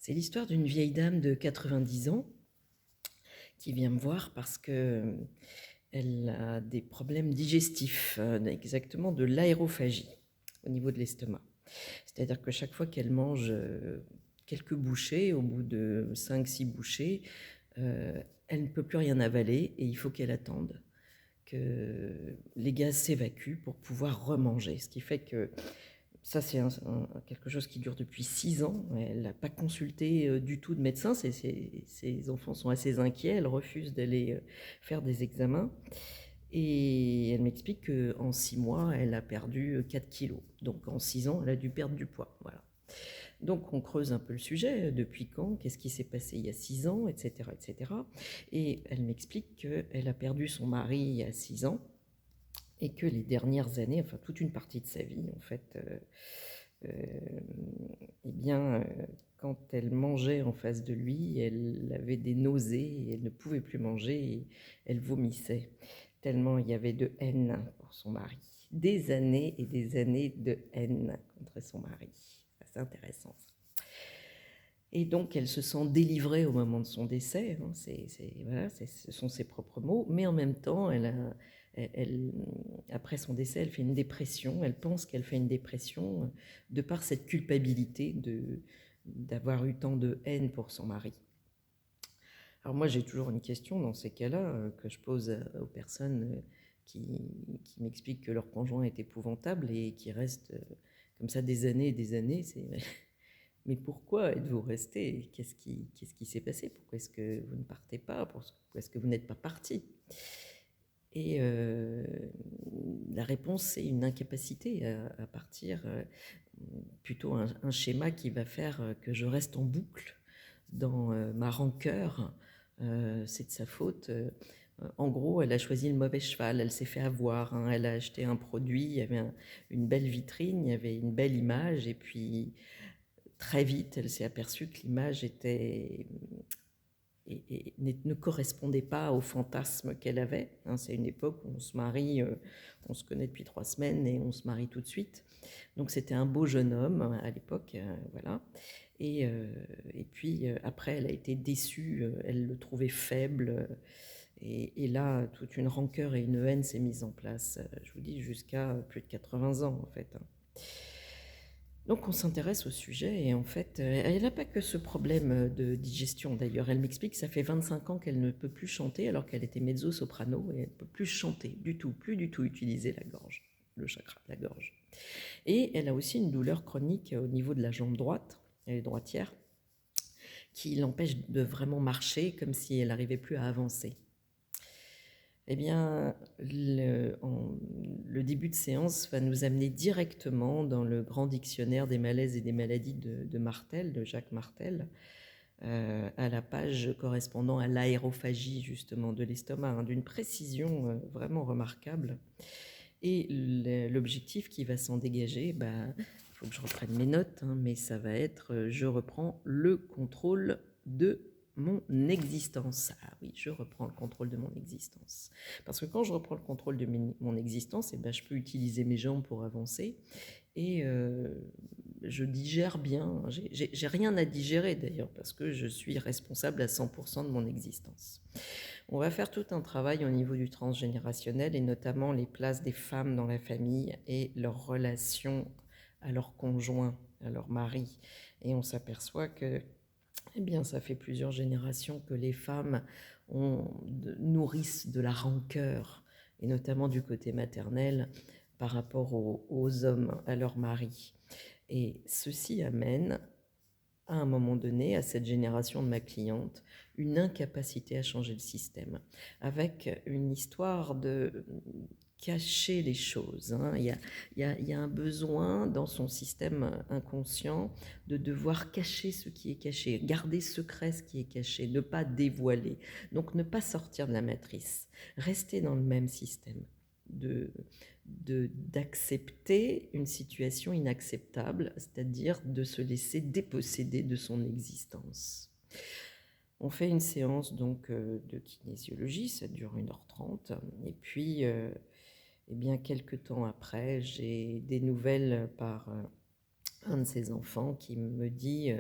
C'est l'histoire d'une vieille dame de 90 ans qui vient me voir parce que elle a des problèmes digestifs, exactement de l'aérophagie au niveau de l'estomac. C'est-à-dire que chaque fois qu'elle mange quelques bouchées, au bout de 5-6 bouchées, elle ne peut plus rien avaler et il faut qu'elle attende que les gaz s'évacuent pour pouvoir remanger. Ce qui fait que ça, c'est quelque chose qui dure depuis 6 ans. Elle n'a pas consulté du tout de médecin. Ses enfants sont assez inquiets. Elle refuse d'aller faire des examens. Et elle m'explique qu'en 6 mois, elle a perdu 4 kilos. Donc en 6 ans, elle a dû perdre du poids. Voilà. Donc on creuse un peu le sujet. Depuis quand? Qu'est-ce qui s'est passé il y a 6 ans? Etc. etc. Et elle m'explique qu'elle a perdu son mari il y a 6 ans. Et que les dernières années, enfin toute une partie de sa vie, en fait, eh bien, quand elle mangeait en face de lui, elle avait des nausées et elle ne pouvait plus manger et elle vomissait, tellement il y avait de haine pour son mari. Des années et des années de haine contre son mari. C'est intéressant, ça. Et donc, elle se sent délivrée au moment de son décès, hein, voilà, ce sont ses propres mots, mais en même temps, après son décès, elle fait une dépression, elle pense qu'elle fait une dépression de par cette culpabilité d'avoir eu tant de haine pour son mari. Alors moi, j'ai toujours une question dans ces cas-là que je pose aux personnes qui m'expliquent que leur conjoint est épouvantable et qui restent comme ça des années et des années. Mais pourquoi êtes-vous resté? Qu'est-ce qui s'est passé? Pourquoi est-ce que vous ne partez pas? Pourquoi est-ce que vous n'êtes pas parti? Et la réponse, c'est une incapacité à partir, plutôt un schéma qui va faire que je reste en boucle dans ma rancœur. C'est de sa faute. En gros, elle a choisi le mauvais cheval, elle s'est fait avoir, hein. Elle a acheté un produit, il y avait une belle vitrine, il y avait une belle image, et puis très vite, elle s'est aperçue que l'image ne correspondait pas au fantasme qu'elle avait. Hein. C'est une époque où on se marie, on se connaît depuis 3 semaines et on se marie tout de suite. Donc c'était un beau jeune homme à l'époque, voilà. Et puis après, elle a été déçue, elle le trouvait faible. Et là, toute une rancœur et une haine s'est mise en place, je vous dis, jusqu'à plus de 80 ans en fait. Hein. Donc on s'intéresse au sujet et en fait, elle n'a pas que ce problème de digestion d'ailleurs. Elle m'explique que ça fait 25 ans qu'elle ne peut plus chanter alors qu'elle était mezzo-soprano et elle ne peut plus chanter du tout, plus du tout utiliser la gorge, le chakra de la gorge. Et elle a aussi une douleur chronique au niveau de la jambe droite, elle est droitière, qui l'empêche de vraiment marcher comme si elle n'arrivait plus à avancer. Eh bien, le début de séance va nous amener directement dans le grand dictionnaire des malaises et des maladies de Martel, de Jacques Martel, à la page correspondant à l'aérophagie justement de l'estomac, hein, d'une précision vraiment remarquable. Et l'objectif qui va s'en dégager, il faut que je reprenne mes notes, hein, mais ça va être je reprends le contrôle de mon existence. Ah oui, je reprends le contrôle de mon existence. Parce que quand je reprends le contrôle de mon existence, je peux utiliser mes jambes pour avancer et je digère bien. J'ai rien à digérer d'ailleurs parce que je suis responsable à 100% de mon existence. On va faire tout un travail au niveau du transgénérationnel et notamment les places des femmes dans la famille et leur relation à leur conjoint, à leur mari. Et on s'aperçoit que ça fait plusieurs générations que les femmes nourrissent de la rancœur, et notamment du côté maternel, par rapport aux hommes, à leur mari. Et ceci amène, à un moment donné, à cette génération de ma cliente, une incapacité à changer le système, avec une histoire de cacher les choses. Hein. Il y a un besoin dans son système inconscient de devoir cacher ce qui est caché, garder secret ce qui est caché, ne pas dévoiler, donc ne pas sortir de la matrice, rester dans le même système, d'accepter une situation inacceptable, c'est-à-dire de se laisser déposséder de son existence. On fait une séance donc de kinésiologie, ça dure 1h30, et puis quelques temps après, j'ai des nouvelles par un de ses enfants qui me dit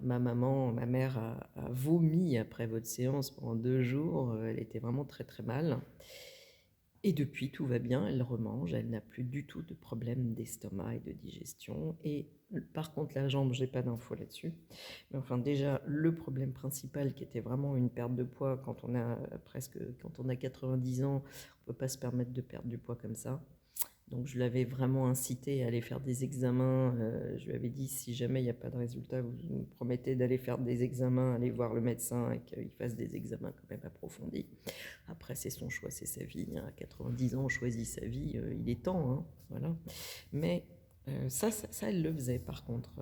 ma maman, ma mère a vomi après votre séance pendant 2 jours, elle était vraiment très, très mal et depuis tout va bien, elle remange, elle n'a plus du tout de problème d'estomac et de digestion et par contre la jambe, j'ai pas d'infos là-dessus. Mais enfin déjà le problème principal qui était vraiment une perte de poids quand on a 90 ans, on peut pas se permettre de perdre du poids comme ça. Donc je l'avais vraiment incité à aller faire des examens. Je lui avais dit si jamais il n'y a pas de résultat, vous me promettez d'aller faire des examens, aller voir le médecin et qu'il fasse des examens quand même approfondis. Après, c'est son choix, c'est sa vie, hein. À 90 ans, on choisit sa vie, il est temps, hein, voilà. Mais ça, elle le faisait par contre.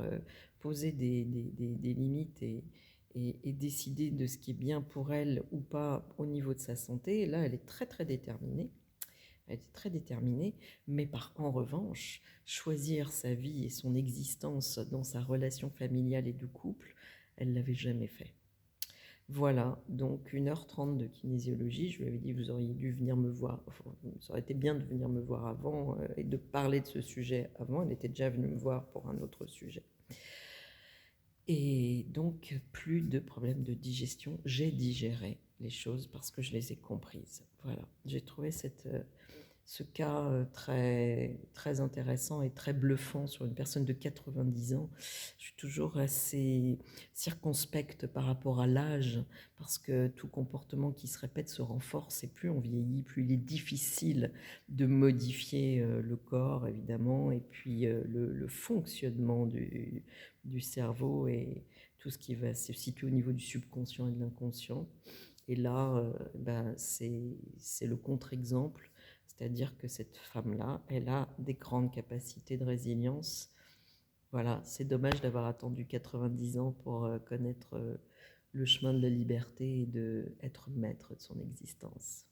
Poser des limites et décider de ce qui est bien pour elle ou pas au niveau de sa santé. Là, elle est très très déterminée. Elle était très déterminée, mais en revanche, choisir sa vie et son existence dans sa relation familiale et de couple, elle ne l'avait jamais fait. Voilà, donc 1h30 de kinésiologie. Je lui avais dit, vous auriez dû venir me voir, enfin, ça aurait été bien de venir me voir avant et de parler de ce sujet avant. Elle était déjà venue me voir pour un autre sujet. Et donc, plus de problèmes de digestion. J'ai digéré les choses parce que je les ai comprises. Voilà, j'ai trouvé ce cas très, très intéressant et très bluffant sur une personne de 90 ans. Je suis toujours assez circonspecte par rapport à l'âge, parce que tout comportement qui se répète se renforce, et plus on vieillit, plus il est difficile de modifier le corps, évidemment, et puis le fonctionnement du cerveau et tout ce qui va se situer au niveau du subconscient et de l'inconscient. Et là, c'est le contre-exemple, c'est-à-dire que cette femme-là, elle a des grandes capacités de résilience. Voilà, c'est dommage d'avoir attendu 90 ans pour connaître le chemin de la liberté et d'être maître de son existence.